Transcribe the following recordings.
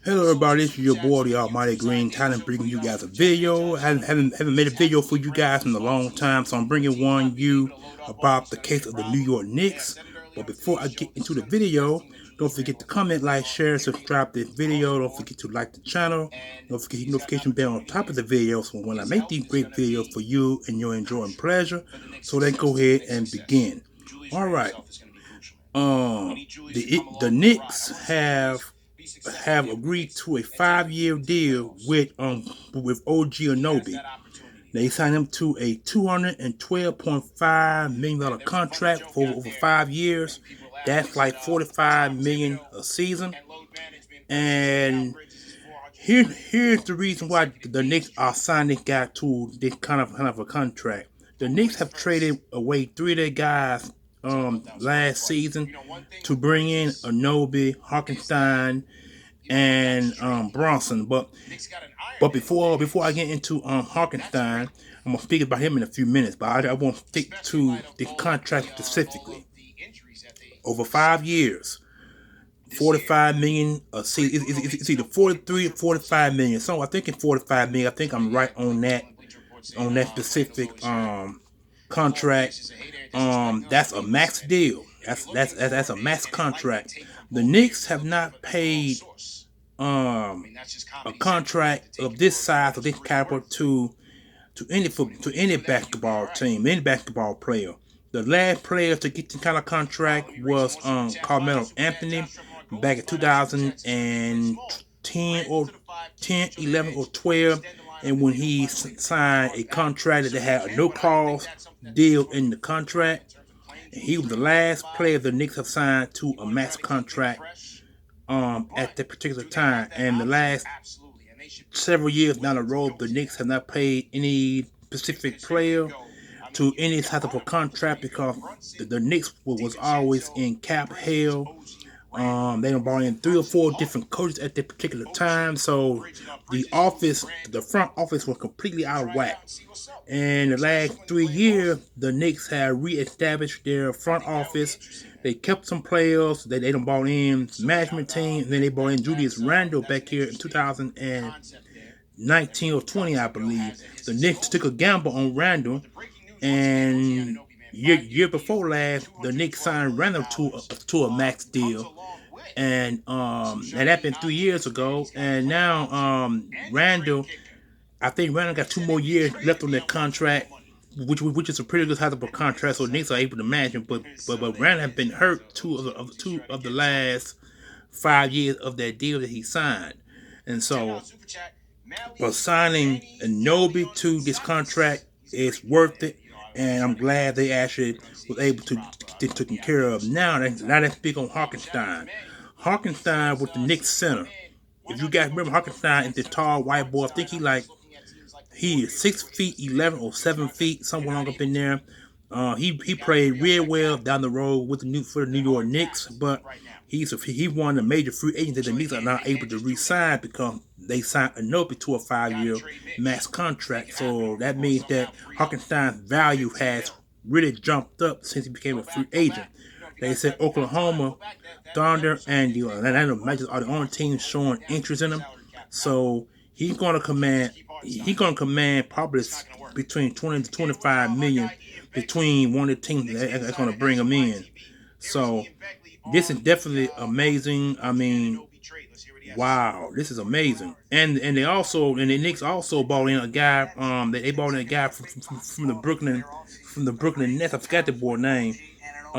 Hello everybody, this is your boy, the Almighty Green Talent, bringing you guys a video. I haven't made a video for you guys in a long time, so I'm bringing you about the case of the New York Knicks. But before I get into the video, don't forget to comment, like, share, subscribe to this video. Don't forget to like the channel. Don't forget the notification bell on top of the video, so when I make these great videos for you and your enjoying pleasure. So let's go ahead and begin. All right. The Knicks have agreed to a 5-year deal with OG Anunoby. They signed him to a $212.5 million contract for over 5 years. That's like $45 million a season. And here's the reason why the Knicks are signing this guy to this kind of a contract. The Knicks have traded away 3 of their guys last season to bring in Anunoby, Hartenstein, and Bronson. But before I get into Hartenstein, I'm gonna speak about him in a few minutes. But I won't stick to the contract specifically. Over 5 years, 45 million a season. It's either 43 or 45 million. So I think it's 45 million. I think I'm right on that specific contract. That's a max deal. That's a max contract. The Knicks have not paid a contract of this size, of this caliber, to any basketball team, any basketball player. The last player to get this kind of contract was Carmelo Anthony back in 2010 or 10, 11 or 12, and when he signed a contract that had a no clause deal in the contract, and he was the last player the Knicks have signed to a max contract at that particular time. And the last several years down the road, the Knicks have not paid any specific player to any type of a contract because the Knicks was always in cap hell. They brought in 3 or 4 different coaches at that particular time, so the front office was completely out of whack. And the last 3 years, the Knicks have reestablished their front office. They kept some players that they done brought in, management team, and then they brought in Julius Randle back here in 2019 or 20, I believe. The Knicks took a gamble on Randle, and year before last, the Knicks signed Randle to a max deal. And that happened 3 years ago. And now I think Randle got 2 more years left on that contract, which is a pretty good sizable contract, so the Knicks are able to manage him. But Randle has been hurt two of the last 5 years of that deal that he signed, and so for signing Anunoby to this contract is worth it, and I'm glad they actually was able to get taken care of. Now let's speak on Hartenstein. Hartenstein with the Knicks center. If you guys remember, Hartenstein is the tall white boy. I think he is 6 feet 11 or 7 feet, somewhere along up in there. He played real well down the road with for the New York Knicks, but he's one of the major free agents that the Knicks are not able to re-sign because they signed Anunoby to a 5-year max contract. So that means that Hartenstein's value has really jumped up since he became a free agent. They said Oklahoma, Thunder, and the Atlanta Magic are the only teams showing interest in him. So he's gonna command probably between 20 to 25 million between one of the teams that's gonna bring him in. So this is definitely amazing. I mean, wow, this is amazing. And the Knicks also bought in a guy. They bought in a guy from the Brooklyn Nets. I forgot the boy's name.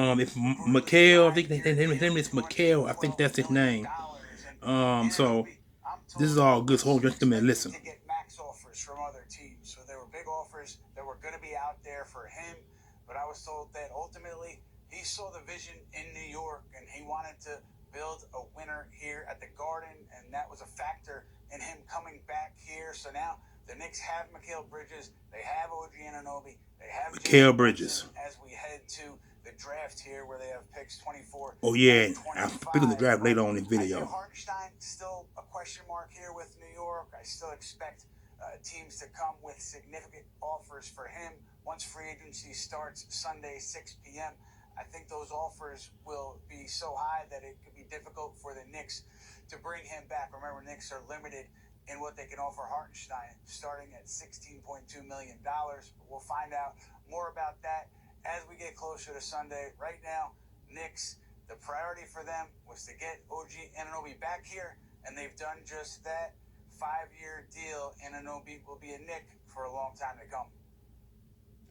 It's Mikhail. I think his name is Mikhail. I think that's his name. So this is all good. So hold just a minute. Listen. From other teams, so there were big offers that were going to be out there for him, but I was told that ultimately he saw the vision in New York and he wanted to build a winner here at the Garden, and that was a factor in him coming back here. So now the Knicks have Mikal Bridges, they have OG Anunoby, they have Mikal Bridges as we head to the draft here where they have picks 24. Oh yeah, I'll speak of the draft later on in the video. Hartenstein still a question mark here with New York. I still expect teams to come with significant offers for him once free agency starts Sunday 6 p.m. I think those offers will be so high that it could be difficult for the Knicks to bring him back. Remember, Knicks are limited in what they can offer Hartenstein, starting at $16.2 million. But we'll find out more about that as we get closer to Sunday. Right now, Knicks, the priority for them was to get OG Anunoby back here, and they've done just that. 5-year deal, and Anunoby will be a Knick for a long time to come.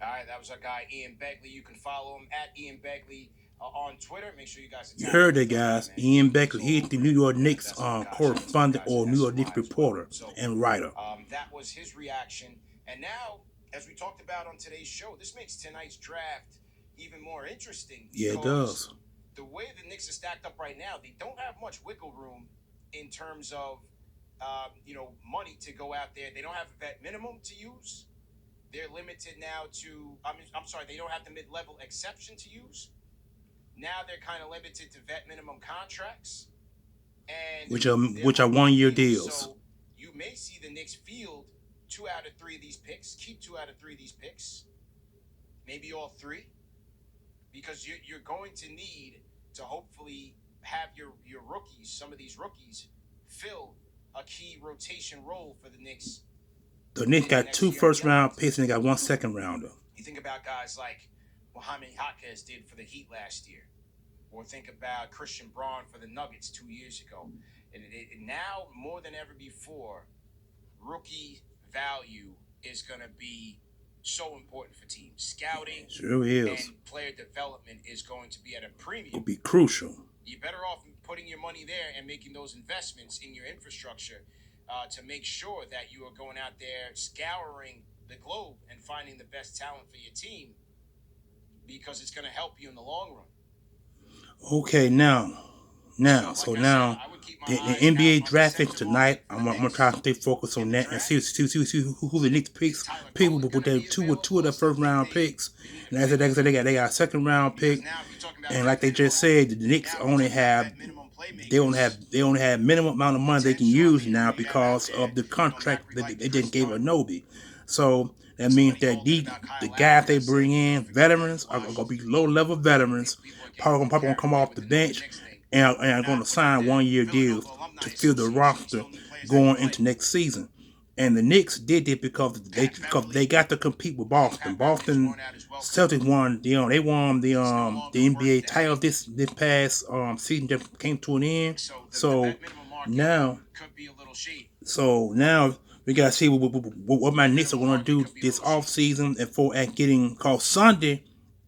All right, that was our guy Ian Begley. You can follow him at Ian Begley on Twitter. Make sure you guys. You heard that, guys. Ian Begley, he's the New York Knicks correspondent or New York Knicks reporter and writer. That was his reaction. And now, as we talked about on today's show, this makes tonight's draft even more interesting. Yeah, it does. The way the Knicks are stacked up right now, they don't have much wiggle room in terms of money to go out there. They don't have a vet minimum to use. They're limited now to, they don't have the mid-level exception to use. Now they're kind of limited to vet minimum contracts. And which are 1-year deals. So you may see the Knicks field 2 out of 3 of these picks, keep 2 out of 3 of these picks, maybe all 3, because you're going to need to hopefully have your rookies, some of these rookies, fill a key rotation role for the Knicks. The Knicks got 2 first-round picks and they got 1 second-rounder. You think about guys like Mohamed Jaquez did for the Heat last year, or think about Christian Braun for the Nuggets 2 years ago. And now, more than ever before, rookie value is going to be so important for teams. Scouting sure is. And player development is going to be at a premium. It'll be crucial. You're better off putting your money there and making those investments in your infrastructure to make sure that you are going out there scouring the globe and finding the best talent for your team, because it's going to help you in the long run. Okay, now the NBA draft picks tonight. I'm gonna try to stay focused on that and see who the Knicks picks. People with their two of their first round picks, and as I said, they got a second round pick, and like they just said, the Knicks only have minimum amount of money they can use now because of the contract that they just gave Anunoby. So that means that the guys they bring in, veterans, are going to be low-level veterans, probably going to come off the bench, and are going to sign 1-year deals to fill the roster going into next season. And the Knicks did it because they got to compete with Boston. Boston Celtics won the NBA title this past season that came to an end. So now we gotta see what my Knicks are gonna do this off season and for at getting called Sunday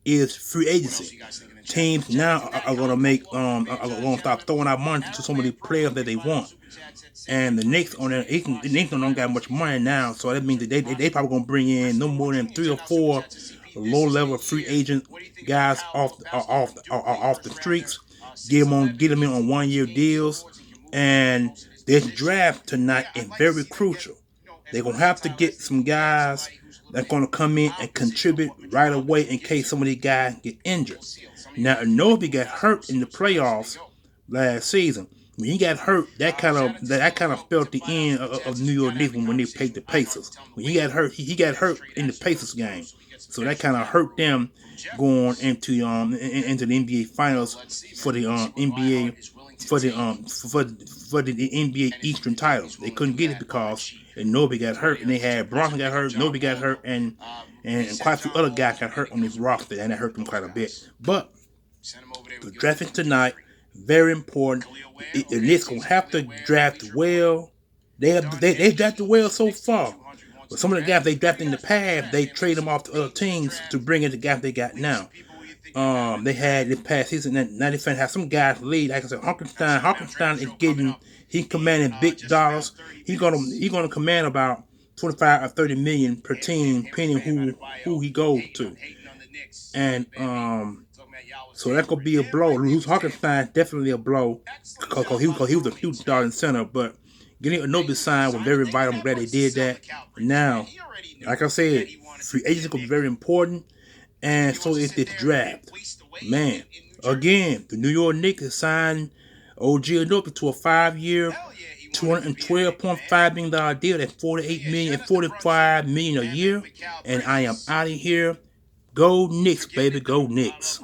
is free agency. Teams now are gonna start throwing out money to some of the players that they want. And the Knicks don't got much money now, so that means that they probably gonna bring in no more than 3 or 4 low-level free agent guys off the streets, get them in on 1-year deals, and this draft tonight is very crucial. They're gonna have to get some guys that's gonna come in and contribute right away in case some of these guys get injured. Now, Anunoby got hurt in the playoffs last season. When he got hurt, that kind of felt the end of New York Knicks when they played the Pacers. When he got hurt, he got hurt in the Pacers game, so that kind of hurt them going into the NBA Finals for the NBA for the NBA Eastern title. They couldn't get it because Anunoby got hurt, and they had Bronson got hurt, Anunoby got hurt, and quite a few other guys got hurt on this roster, and that hurt them quite a bit. But the draft is tonight. Very important. The Knicks gonna have to draft well. They drafted well so far, but some of the guys they drafted in the past, they trade them off to other teams to bring in the guys they got now. They had this past season. Now they finna have some guys lead. Like I said, Hartenstein is he's commanding big dollars. He's gonna command about 25 or 30 million per team, depending who he goes to, and so that could be a blow. Lose Hartenstein definitely a blow because he was a huge starting center. But getting Anunoby signed was very vital. I'm glad they did that. Now, like I said, free agency could be very important, and so is this draft. Man, again, the New York Knicks signed OG Anunoby to a 5-year, $212.5 million deal. That's $45 million a year. And I am out of here. Go Knicks, baby. Go Knicks.